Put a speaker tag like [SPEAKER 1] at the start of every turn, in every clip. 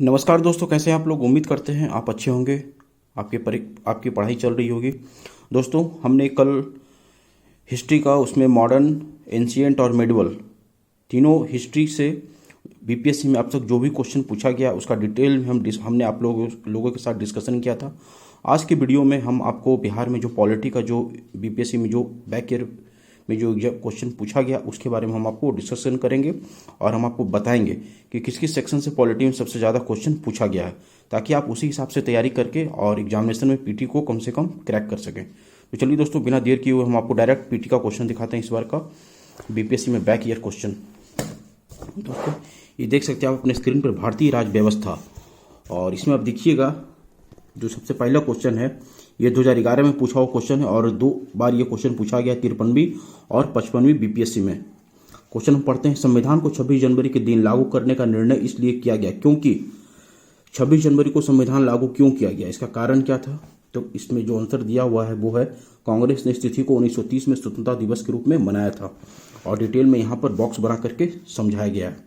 [SPEAKER 1] नमस्कार दोस्तों, कैसे हैं आप लोग। उम्मीद करते हैं आप अच्छे होंगे। आपकी पढ़ाई चल रही होगी। दोस्तों, हमने कल हिस्ट्री का उसमें मॉडर्न, एंशिएंट और मेडिवल तीनों हिस्ट्री से बीपीएससी में अब तक जो भी क्वेश्चन पूछा गया उसका डिटेल में हमने आप लोगों के साथ डिस्कशन किया था। आज के वीडियो में हम आपको बिहार में जो पॉलिटी का जो बीपीएससी में जो बैक ईयर में जो क्वेश्चन पूछा गया उसके बारे में हम आपको डिस्कशन करेंगे और हम आपको बताएंगे कि किस किस सेक्शन से पॉलिटी में सबसे ज़्यादा क्वेश्चन पूछा गया है, ताकि आप उसी हिसाब से तैयारी करके और एग्जामिनेशन में पीटी को कम से कम क्रैक कर सकें। तो चलिए दोस्तों, बिना देर किए हुए हम आपको डायरेक्ट पीटी का क्वेश्चन दिखाते हैं। इस बार का बीपीएससी में बैक ईयर क्वेश्चन दोस्तों ये देख सकते हैं आप अपने स्क्रीन पर, भारतीय राज्य व्यवस्था। और इसमें आप देखिएगा जो सबसे पहला क्वेश्चन है ये 2011 में पूछा हुआ क्वेश्चन है और 2 बार ये क्वेश्चन पूछा गया 53वीं और 55वीं बीपीएससी में। क्वेश्चन हम पढ़ते हैं। संविधान को 26 जनवरी के दिन लागू करने का निर्णय इसलिए किया गया क्योंकि 26 जनवरी को संविधान लागू क्यों किया गया, इसका कारण क्या था। तो इसमें जो आंसर दिया हुआ है वो है कांग्रेस ने इस तिथि को 1930 में स्वतंत्रता दिवस के रूप में मनाया था और डिटेल में यहाँ पर बॉक्स बना करके समझाया गया है।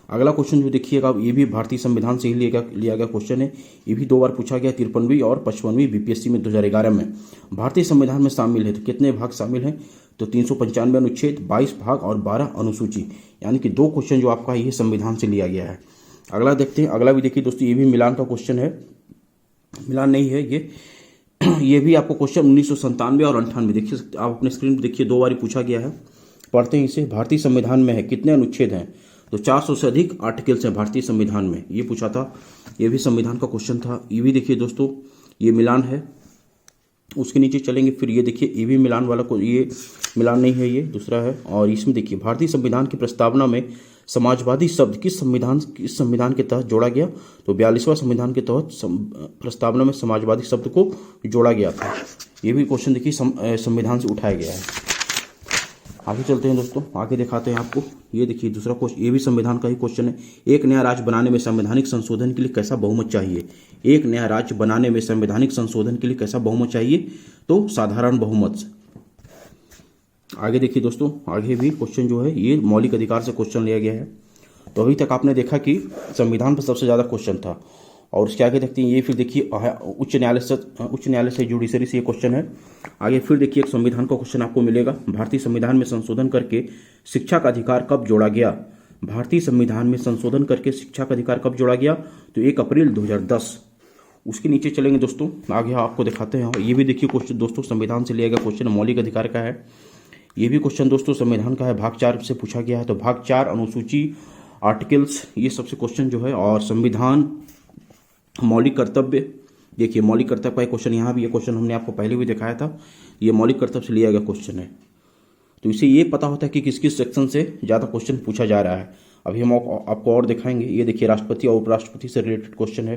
[SPEAKER 1] अगला क्वेश्चन जो देखिएगा ये भी भारतीय संविधान से ही लिया गया क्वेश्चन है। ये भी 2 बार पूछा गया 53वीं और 55वीं बीपीएससी में 2011 में। भारतीय संविधान में शामिल है तो कितने भाग शामिल हैं, तो 395 अनुच्छेद, 22 भाग और 12 अनुसूची, यानी कि 2 क्वेश्चन जो आपका ये संविधान से लिया गया है। अगला देखते हैं। अगला भी देखिए दोस्तों, ये भी मिलान का क्वेश्चन है। मिलान नहीं है ये भी आपको क्वेश्चन 1997 और 98 देखिए, आप अपने स्क्रीन पर देखिए, 2 बार पूछा गया है। पढ़ते हैं इसे। भारतीय संविधान में है कितने अनुच्छेद हैं, तो 400 से अधिक आर्टिकल्स हैं भारतीय संविधान में, ये पूछा था। ये भी संविधान का क्वेश्चन था। ये भी देखिए दोस्तों, ये मिलान है। उसके नीचे चलेंगे फिर ये देखिए, ये भी मिलान वाला को, ये मिलान नहीं है, ये दूसरा है। और इसमें देखिए भारतीय संविधान की प्रस्तावना में समाजवादी शब्द किस संविधान के तहत जोड़ा गया, तो 42वां संविधान के तहत प्रस्तावना में समाजवादी शब्द को जोड़ा गया था। ये भी क्वेश्चन देखिए संविधान से उठाया गया है। आगे चलते हैं दोस्तों, आगे दिखाते हैं आपको। ये देखिए दूसरा क्वेश्चन, ये भी संविधान का ही क्वेश्चन है। एक नया राज्य बनाने में संवैधानिक संशोधन के लिए कैसा बहुमत चाहिए। एक नया राज्य बनाने में संवैधानिक संशोधन के लिए कैसा बहुमत चाहिए, तो साधारण बहुमत। आगे देखिए दोस्तों, आगे भी क्वेश्चन जो है ये मौलिक अधिकार से क्वेश्चन लिया गया है। तो अभी तक आपने देखा कि संविधान पर सबसे ज़्यादा क्वेश्चन था। और उसके आगे देखते हैं ये, फिर देखिए उच्च न्यायालय से जुडिशरी से ये क्वेश्चन है। आगे फिर देखिए एक संविधान का क्वेश्चन आपको मिलेगा। भारतीय संविधान में संशोधन करके शिक्षा का अधिकार कब जोड़ा गया। भारतीय संविधान में संशोधन करके शिक्षा का अधिकार कब जोड़ा गया, तो 1 अप्रैल 2010। उसके नीचे चलेंगे दोस्तों, आगे आपको दिखाते हैं। ये भी देखिए क्वेश्चन दोस्तों संविधान से लिया गया क्वेश्चन, मौलिक अधिकार का है। ये भी क्वेश्चन दोस्तों संविधान का है, भाग 4 से पूछा गया है। तो भाग 4 अनुसूची, आर्टिकल्स, ये सबसे क्वेश्चन जो है। और संविधान, मौलिक कर्तव्य, देखिए मौलिक कर्तव्य का एक क्वेश्चन यहाँ भी, ये क्वेश्चन हमने आपको पहले भी दिखाया था। ये मौलिक कर्तव्य से लिया गया क्वेश्चन है। तो इसे ये पता होता है कि किस किस सेक्शन से ज़्यादा क्वेश्चन पूछा जा रहा है। अभी हम आपको और दिखाएंगे। ये देखिए राष्ट्रपति और उपराष्ट्रपति से रिलेटेड क्वेश्चन है।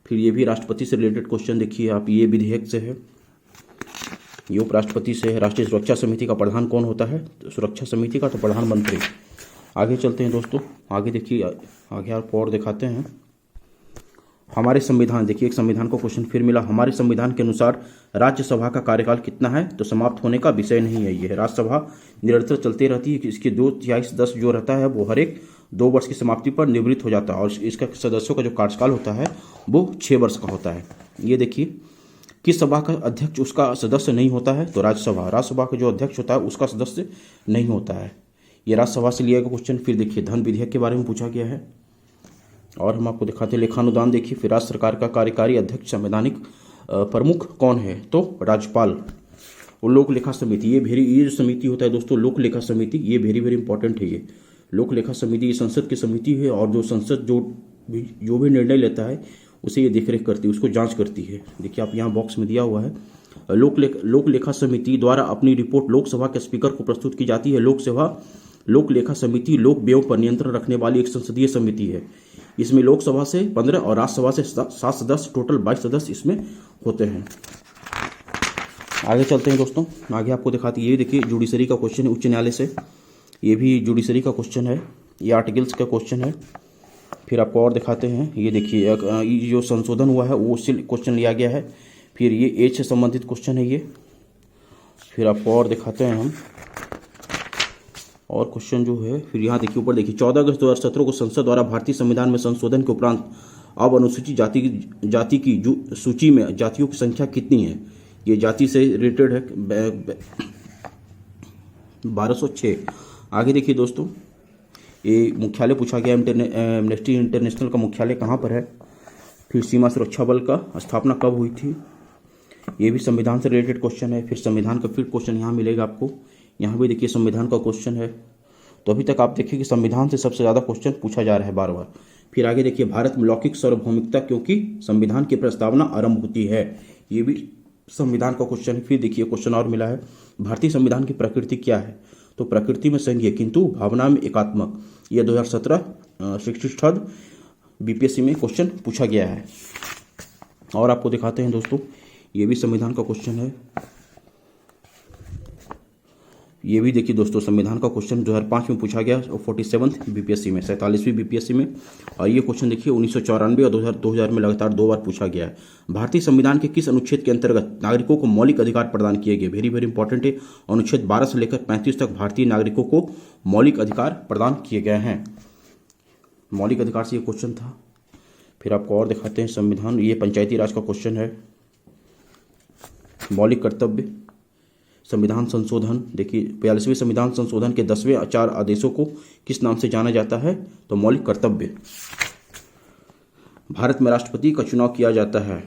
[SPEAKER 1] फिर ये भी राष्ट्रपति से रिलेटेड क्वेश्चन देखिए आप, ये विधेयक से है, ये उपराष्ट्रपति से है। राष्ट्रीय सुरक्षा समिति का प्रधान कौन होता है, तो सुरक्षा समिति का तो प्रधानमंत्री। आगे चलते हैं दोस्तों, आगे देखिए, आगे आपको और दिखाते हैं। हमारे संविधान, देखिए एक संविधान को क्वेश्चन फिर मिला। हमारे संविधान के अनुसार राज्यसभा का कार्यकाल कितना है, तो समाप्त होने का विषय नहीं है। ये राज्यसभा निरंतर चलती रहती है। इसके 2/3 सदस्य जो रहता है वो हर एक 2 वर्ष की समाप्ति पर निवृत्त हो जाता है और इसका सदस्यों का जो कार्यकाल होता है वो 6 वर्ष का होता है। ये देखिए किस सभा का अध्यक्ष उसका सदस्य नहीं होता है, तो राज्यसभा का जो अध्यक्ष होता है उसका सदस्य नहीं होता है। ये राज्यसभा से लिया गया क्वेश्चन। फिर देखिए धन विधेयक के बारे में पूछा गया है। और हम आपको दिखाते हैं लेखानुदान। देखिए फिर राज्य सरकार का कार्यकारी अध्यक्ष संवैधानिक प्रमुख कौन है, तो राज्यपाल। और लोक लेखा समिति, ये जो समिति होता है दोस्तों, लोक लेखा समिति, ये वेरी इंपॉर्टेंट है। ये लोक लेखा समिति ये संसद की समिति है और जो संसद जो भी निर्णय लेता है उसे ये देखरेख करती है, उसको जांच करती है। देखिए आप यहाँ बॉक्स में दिया हुआ है। लोक लेखा समिति द्वारा अपनी रिपोर्ट लोकसभा के स्पीकर को प्रस्तुत की जाती है। लोक लेखा समिति लोक व्ययों पर नियंत्रण रखने वाली एक संसदीय समिति है। इसमें लोकसभा से 15 और राज्यसभा से 7 सदस्य, टोटल 22 सदस्य इसमें होते हैं। आगे चलते हैं दोस्तों, आगे आपको दिखाती है। ये देखिए जुडिशरी का क्वेश्चन है उच्च न्यायालय से। ये भी जुडिशरी का क्वेश्चन है, ये आर्टिकल्स का क्वेश्चन है। फिर आपको और दिखाते हैं। ये देखिए ये जो संशोधन हुआ है वो उससे क्वेश्चन लिया गया है। फिर ये एज से संबंधित क्वेश्चन है ये। फिर आपको और दिखाते हैं हम और क्वेश्चन जो है। फिर यहाँ देखिए ऊपर देखिए 14 अगस्त 2017 को संसद द्वारा भारतीय संविधान में संशोधन के उपरांत अब अनुसूचित जाति की सूची में जातियों की संख्या कितनी है? ये जाति से रिलेटेड है 1206। आगे देखिए दोस्तों, ये मुख्यालय पूछा गया, एमनेस्टी इंटरनेशनल का मुख्यालय कहाँ पर है? फिर सीमा सुरक्षा बल का स्थापना कब हुई थी? ये भी संविधान से रिलेटेड क्वेश्चन है। फिर संविधान का फिर क्वेश्चन यहाँ मिलेगा आपको, यहाँ भी देखिए संविधान का क्वेश्चन है। तो अभी तक आप देखिए कि संविधान से सबसे ज़्यादा क्वेश्चन पूछा जा रहा है बार बार। फिर आगे देखिए, भारत में लौकिक सार्वभौमिकता क्योंकि संविधान की प्रस्तावना आरंभ होती है, ये भी संविधान का क्वेश्चन है। फिर देखिए क्वेश्चन और मिला है, भारतीय संविधान की प्रकृति क्या है? तो प्रकृति में संघीय किंतु भावना में एकात्मक, यह 2017 शिक्षित बीपीएससी में क्वेश्चन पूछा गया है। और आपको दिखाते हैं दोस्तों, ये भी संविधान का क्वेश्चन है। ये भी देखिए दोस्तों, संविधान का क्वेश्चन 2005 में पूछा गया, 47वीं बीपीएससी में, 47वीं बीपीएससी में। और ये क्वेश्चन देखिए 1994 और 2000 में लगातार 2 बार पूछा गया है। भारतीय संविधान के किस अनुच्छेद के अंतर्गत नागरिकों को मौलिक अधिकार प्रदान किए गए? वेरी वेरी इंपॉर्टेंट है। अनुच्छेद 12 से लेकर 35 तक भारतीय नागरिकों को मौलिक अधिकार प्रदान किए गए हैं। मौलिक अधिकार से ये क्वेश्चन था। फिर आपको और दिखाते हैं संविधान, ये पंचायती राज का क्वेश्चन है। मौलिक कर्तव्य, संविधान संशोधन, देखिए 42वें संविधान संशोधन के 10वें 4 आदेशों को किस नाम से जाना जाता है? तो मौलिक कर्तव्य। भारत में राष्ट्रपति का चुनाव किया जाता है।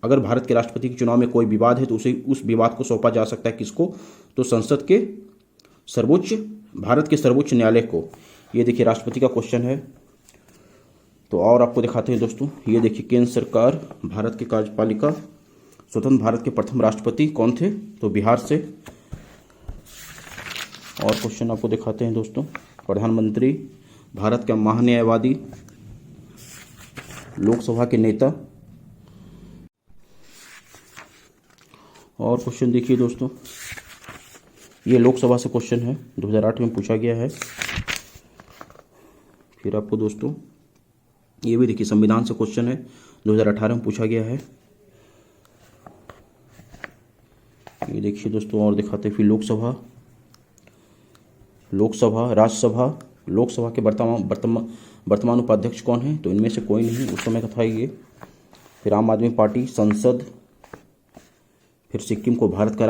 [SPEAKER 1] अगर भारत के राष्ट्रपति के चुनाव में कोई विवाद है तो उस विवाद को सौंपा जा सकता है किसको? तो संसद के भारत के सर्वोच्च न्यायालय को। ये देखिए राष्ट्रपति का क्वेश्चन है। तो और आपको दिखाते हैं दोस्तों, ये देखिए केंद्र सरकार, भारत की कार्यपालिका, स्वतंत्र भारत के प्रथम राष्ट्रपति कौन थे? तो बिहार से। और क्वेश्चन आपको दिखाते हैं दोस्तों, प्रधानमंत्री, भारत के महान्यायवादी, लोकसभा के नेता। और क्वेश्चन देखिए दोस्तों, ये लोकसभा से क्वेश्चन है, 2008 में पूछा गया है। फिर आपको दोस्तों ये भी देखिए संविधान से क्वेश्चन है, 2018 में पूछा गया है। ये देखिए दोस्तों और दिखाते हैं। फिर लोकसभा, राज्यसभा, लोकसभा के वर्तमान उपाध्यक्ष कौन है? तो इनमें से कोई नहीं, उस समय का था ये। फिर आम आदमी पार्टी, संसद। फिर सिक्किम भारत का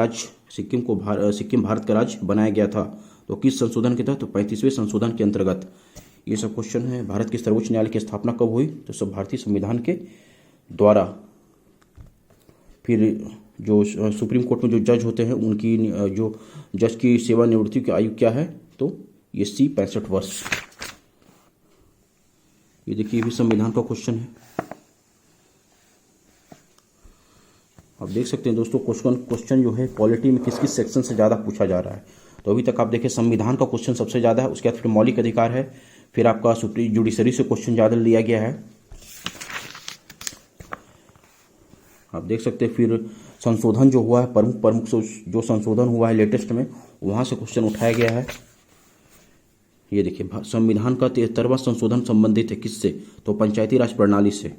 [SPEAKER 1] राज्य बनाया गया था, तो किस संशोधन के तहत? तो 35वें संशोधन के अंतर्गत। ये सब क्वेश्चन है। भारत के सर्वोच्च न्यायालय की स्थापना कब हुई? तो सब भारतीय संविधान के द्वारा। फिर जो सुप्रीम कोर्ट में जो जज होते हैं उनकी जो जज की सेवानिवृत्ति की आयु क्या है? तो ये 65 वर्ष। ये देखिए ये भी संविधान का क्वेश्चन है। आप देख सकते हैं दोस्तों, क्वेश्चन जो है पॉलिटी में किस किस सेक्शन से ज़्यादा पूछा जा रहा है। तो अभी तक आप देखिए संविधान का क्वेश्चन सबसे ज़्यादा है, उसके बाद फिर मौलिक अधिकार है, फिर आपका सुप्रीम जुडिशरी से क्वेश्चन ज़्यादा लिया गया है। आप देख सकते हैं फिर संशोधन जो हुआ है, प्रमुख जो संशोधन हुआ है लेटेस्ट में, वहाँ से क्वेश्चन उठाया गया है। ये देखिए संविधान का 73वां संशोधन संबंधित है किससे? तो पंचायती राज प्रणाली से।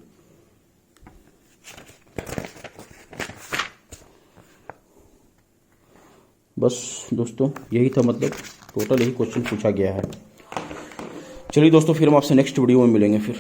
[SPEAKER 1] बस दोस्तों यही था, मतलब टोटल यही क्वेश्चन पूछा गया है। चलिए दोस्तों, फिर हम आपसे नेक्स्ट वीडियो में मिलेंगे फिर।